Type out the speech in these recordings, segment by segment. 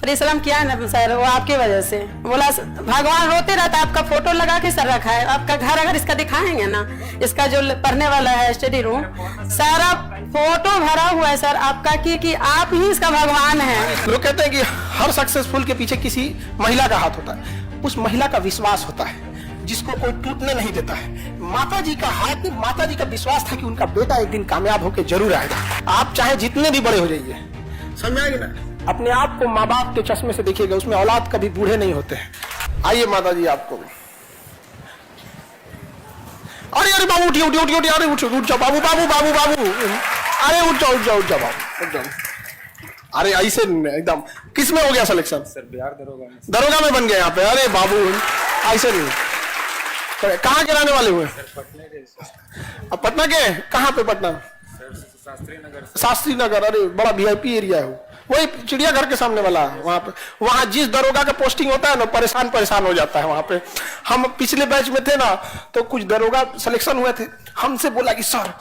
परिश्रम किया है ना सर, वो आपकी वजह से। बोला भगवान रोते रहता है, आपका फोटो लगा के सर रखा है। आपका घर अगर इसका दिखाएंगे ना, इसका जो पढ़ने वाला है स्टडी रूम, सारा फोटो भरा हुआ है सर आपका कि आप ही इसका भगवान है। लोग कहते हैं कि हर सक्सेसफुल के पीछे किसी महिला का हाथ होता है, उस महिला का विश्वास होता है जिसको कोई टूटने नहीं देता है। माता जी का हाथ में माता जी का विश्वास था कि उनका बेटा एक दिन कामयाब होकर जरूर आएगा। आप चाहे जितने भी बड़े हो जाइए, समझ आएंगे ना, अपने आप को माँ बाप के चश्मे से देखिएगा, उसमें औलाद कभी बूढ़े नहीं होते हैं। आइए माता जी आपको, अरे अरे बाबू उठिए उठिए उठिए, अरे उठ जाओ बाबू बाबू बाबू बाबू, अरे उठ जाओ बाबू उठ जाओ। अरे ऐसे एकदम, किस में हो गया सिलेक्शन? सर बिहार दरोगा में। दरोगा में बन गए यहाँ पे? अरे बाबू ऐसे नहीं। कहाँ के रहने वाले हुए? पटना के। अब पटना के कहाँ पे? पटना शास्त्री नगर। शास्त्री नगर, अरे बड़ा वीआईपी एरिया है, वही चिड़ियाघर के सामने वाला। वहाँ पे, वहाँ जिस दरोगा का पोस्टिंग होता है ना, परेशान हो जाता है वहाँ पे। हम पिछले बैच में थे ना, तो कुछ दरोगा सिलेक्शन हुए थे, हमसे बोला कि सर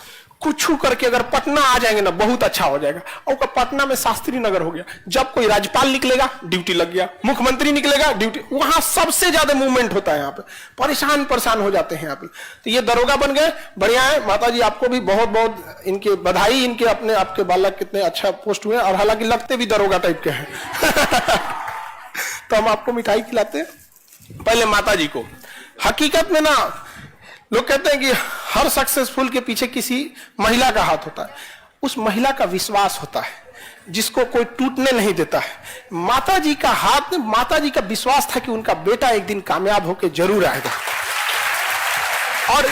कुछ करके अगर पटना आ जाएंगे ना बहुत अच्छा हो जाएगा। और पटना में शास्त्री नगर हो गया। जब कोई राज्यपाल निकलेगा ड्यूटी लग गया, मुख्यमंत्री निकलेगा ड्यूटी, वहां सबसे ज्यादा मूवमेंट होता है यहाँ पे, परेशान हो जाते हैं यहाँ पे। तो ये दरोगा बन गए, बढ़िया है। माता जी आपको भी बहुत बहुत इनके बधाई, इनके अपने आपके बालक कितने अच्छा पोस्ट हुए, और हालांकि लगते भी दरोगा टाइप के हैं। तो हम आपको मिठाई खिलाते हैं पहले माता जी को। हकीकत में ना, लोग कहते हैं कि हर सक्सेसफुल के पीछे किसी महिला का हाथ होता है, उस महिला का विश्वास होता है जिसको कोई टूटने नहीं देता है। माता जी का हाथ में माता जी का विश्वास था कि उनका बेटा एक दिन कामयाब होकर जरूर आएगा। और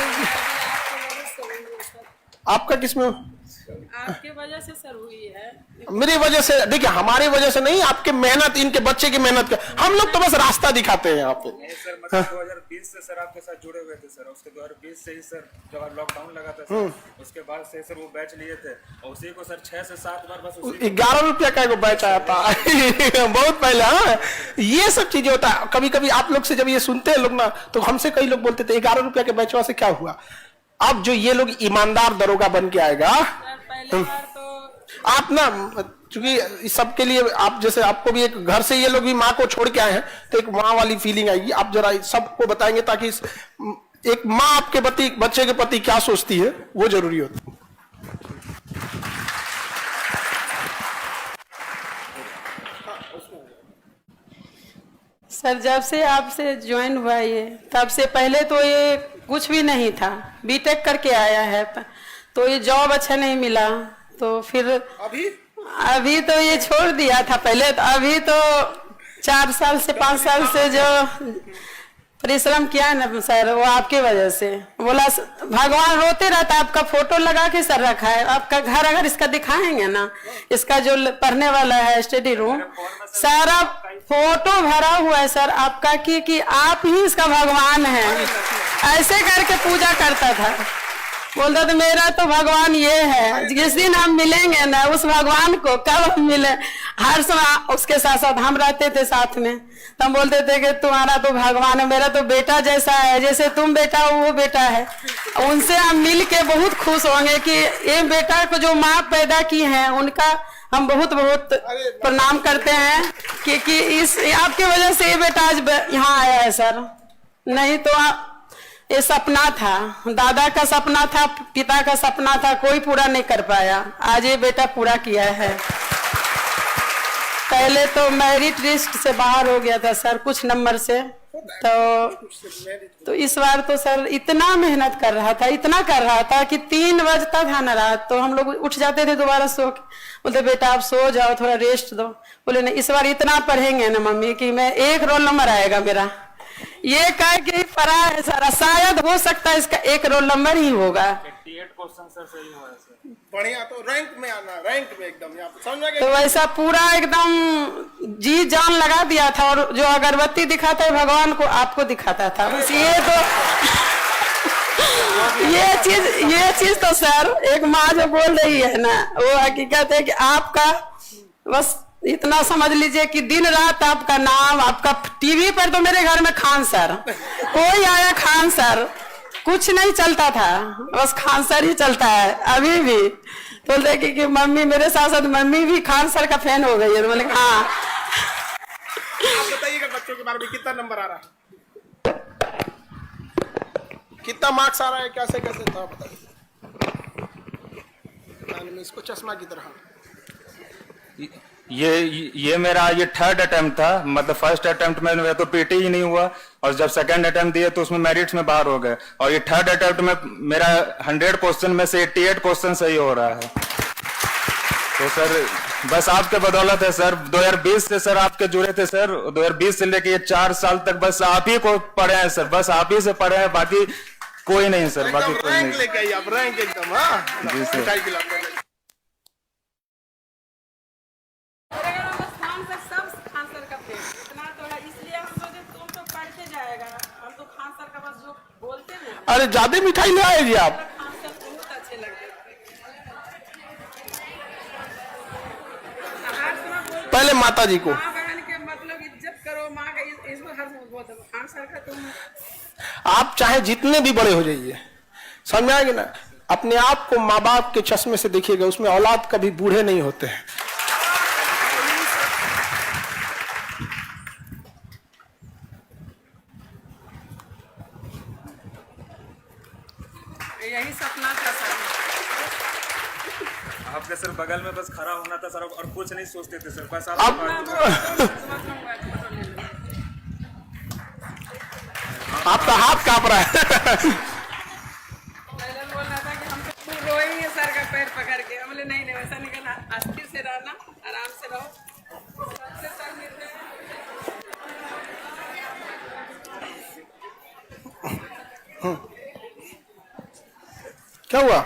आपका किसमें? आपके वजह से सर हुई है। मेरी वजह से? देखिए हमारी वजह से नहीं, आपके मेहनत, इनके बच्चे की मेहनत का। हम लोग तो बस रास्ता दिखाते हैं यहाँ पे। सर मतलब 2020 से सर आपके साथ जुड़े हुए थे सर, उसके 2020 से ही सर जब लॉकडाउन लगा था सर, उसके बाद से सर वो बैच लिए थे, और उसी को सर 6 से 7 बार बस 11 रुपया का एगो बैच आया था। बहुत पहले। हाँ, ये सब चीजें होता है। कभी कभी आप लोग से जब ये सुनते हैं लोग ना, तो हमसे कई लोग बोलते थे 11 रुपया के बैचवा से क्या हुआ। अब जो ये लोग ईमानदार दरोगा बन के आएगा, आप ना, क्योंकि इस सब के लिए आप जैसे, आपको भी एक घर से ये लोग भी माँ को छोड़ के आए हैं, तो एक माँ वाली फीलिंग आएगी। आप जरा सबको बताएंगे ताकि एक माँ आपके बच्चे के प्रति क्या सोचती है वो जरूरी होता है। सर जब से आपसे ज्वाइन हुआ ये, तब से पहले तो ये कुछ भी नहीं था, बीटेक करके आया है, तो ये जॉब अच्छा नहीं मिला, तो फिर अभी तो ये छोड़ दिया था पहले। तो अभी तो 4 साल से 5 साल से जो परिश्रम किया है ना सर, वो आपकी वजह से। बोला भगवान रोते रहता है, आपका फोटो लगा के सर रखा है। आपका घर अगर इसका दिखाएंगे ना, इसका जो पढ़ने वाला है स्टडी रूम, सारा फोटो भरा हुआ है सर आपका कि आप ही इसका भगवान है। ऐसे करके पूजा करता था, बोलता था मेरा तो भगवान ये है। जिस दिन हम मिलेंगे ना उस भगवान को, कब हम मिले, हर समय उसके साथ साथ हम रहते थे साथ में, तो हम बोलते थे कि तुम्हारा तो भगवान है, मेरा तो बेटा जैसा है, जैसे तुम बेटा हो वो बेटा है। उनसे हम मिल के बहुत खुश होंगे कि ये बेटा को जो माँ पैदा की है उनका हम बहुत बहुत प्रणाम करते हैं कि इस आपके वजह से ये बेटा आज यहाँ आया है सर। नहीं तो ये सपना था, दादा का सपना था, पिता का सपना था, कोई पूरा नहीं कर पाया, आज ये बेटा पूरा किया है। पहले तो मेरिट लिस्ट से बाहर हो गया था सर कुछ नंबर से, तो इस बार तो सर इतना मेहनत कर रहा था, इतना कर रहा था कि 3 बजता था ना रात, तो हम लोग उठ जाते थे दोबारा सो के, बोलते बेटा आप सो जाओ, थोड़ा रेस्ट दो। बोले नहीं, इस बार इतना पढ़ेंगे ना मम्मी कि मैं 1 रोल नंबर आएगा मेरा। ये कह के पढ़ा है सारा, शायद हो सकता है इसका 1 रोल नंबर ही होगा। 88 क्वेश्चन सर सही हुआ है सर। बढ़िया, तो रैंक में आना, रैंक में एकदम यहाँ पे समझ गए। तो वैसा पूरा एकदम जी जान लगा दिया था, और जो अगरबत्ती दिखाता है भगवान को, आपको दिखाता था बस। ये तो ये चीज तो सर एक माँ जो बोल रही है ना, वो हकीकत है कि आपका बस इतना समझ लीजिए कि दिन रात आपका नाम, आपका टीवी पर तो मेरे घर में खान सर, कोई आया खान सर, कुछ नहीं चलता था, बस खान सर ही चलता है अभी भी। तो देखिए कि मम्मी मेरे साथ साथ मम्मी भी खान सर का फैन हो गई है, तो मैंने हाँ बच्चों के बारे में कितना नंबर आ रहा है, कितना मार्क्स आ रहा है, कैसे कैसे था बताइए। इसको चश्मा की तरह ये मेरा ये थर्ड अटेम्प्ट था, मतलब फर्स्ट अटेम्प्ट में तो पीटी ही नहीं हुआ, और जब सेकंड अटेम्प्ट दिए तो उसमें मेरिट्स में बाहर हो गए, और ये थर्ड अटेम्प्ट में मेरा 100 क्वेश्चन में से 88 क्वेश्चन सही हो रहा है। तो सर बस आपके बदौलत है सर, 2020 से सर आपके जुड़े थे सर, 2020 से लेके ये 4 साल तक बस आप ही को पढ़े हैं सर, बस आप ही से पढ़े हैं, बाकी कोई नहीं सर, बाकी कोई नहीं। लेके आइए आप, रैंक एकदम। हाँ जी सर। अरे ज्यादा मिठाई ले आए जी आप। पहले माता जी को मतलब इज्जत करो, माँ का खान सर का तुम आप चाहे जितने भी बड़े हो जाइए, समझ में आएगी ना, अपने आप को माँ बाप के चश्मे से देखिएगा, उसमें औलाद कभी बूढ़े नहीं होते हैं। यही सपना था सर। आपके सर बगल में बस खड़ा होना था सर, और कुछ नहीं सोचते थे सर, बस आप आपका हाथ कांप रहा है। पहले बोल रहा था कि हम तो रोएंगे सर का पैर पकड़ के, हम बोले नहीं नहीं वैसा नहीं करना, अस्थिर से रहना, आराम से रहो, सबसे सर मिल रहे हैं। क्या हुआ?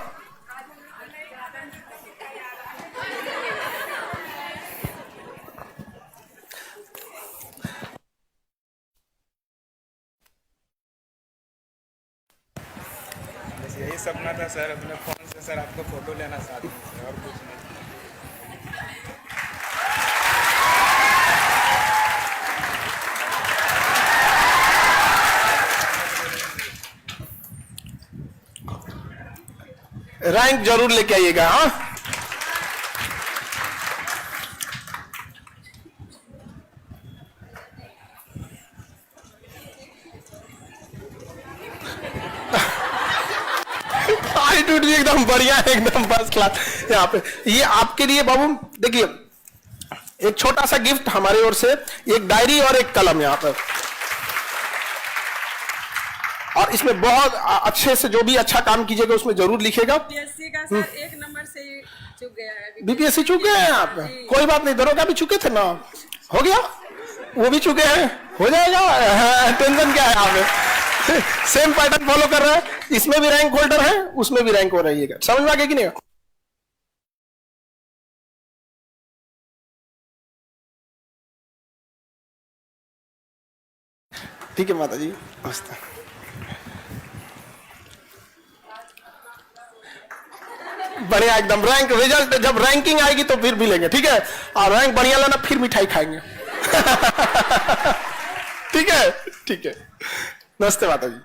यही सपना था सर, अपने फोन से सर आपको फोटो लेना साथ में, और कुछ नहीं। रैंक जरूर लेके आइएगा। हाँ एकदम बढ़िया, एकदम फर्स्ट क्लास। यहाँ पे ये आपके लिए बाबू देखिए, एक छोटा सा गिफ्ट हमारे ओर से, एक डायरी और एक कलम यहाँ पर, और इसमें बहुत अच्छे से जो भी अच्छा काम कीजिएगा उसमें जरूर लिखेगा। बीपीएससी का सर 1 नंबर से ही चुक गया है। बीपीएससी चुके हैं आप? कोई बात नहीं, दरोगा भी चुके थे ना, हो गया, वो भी चुके हैं, हो जाएगा, टेंशन क्या है आप? सेम पैटर्न फॉलो कर रहे हैं, इसमें भी रैंक होल्डर है, उसमें भी रैंक हो रही है। समझ में आ गया कि नहीं? ठीक है माता जी, नमस्ते। बढ़िया एकदम। रैंक रिजल्ट जब रैंकिंग आएगी तो फिर भी लेंगे, ठीक है? और रैंक बढ़िया लाना, फिर मिठाई खाएंगे। ठीक है, ठीक है। नमस्ते माता जी।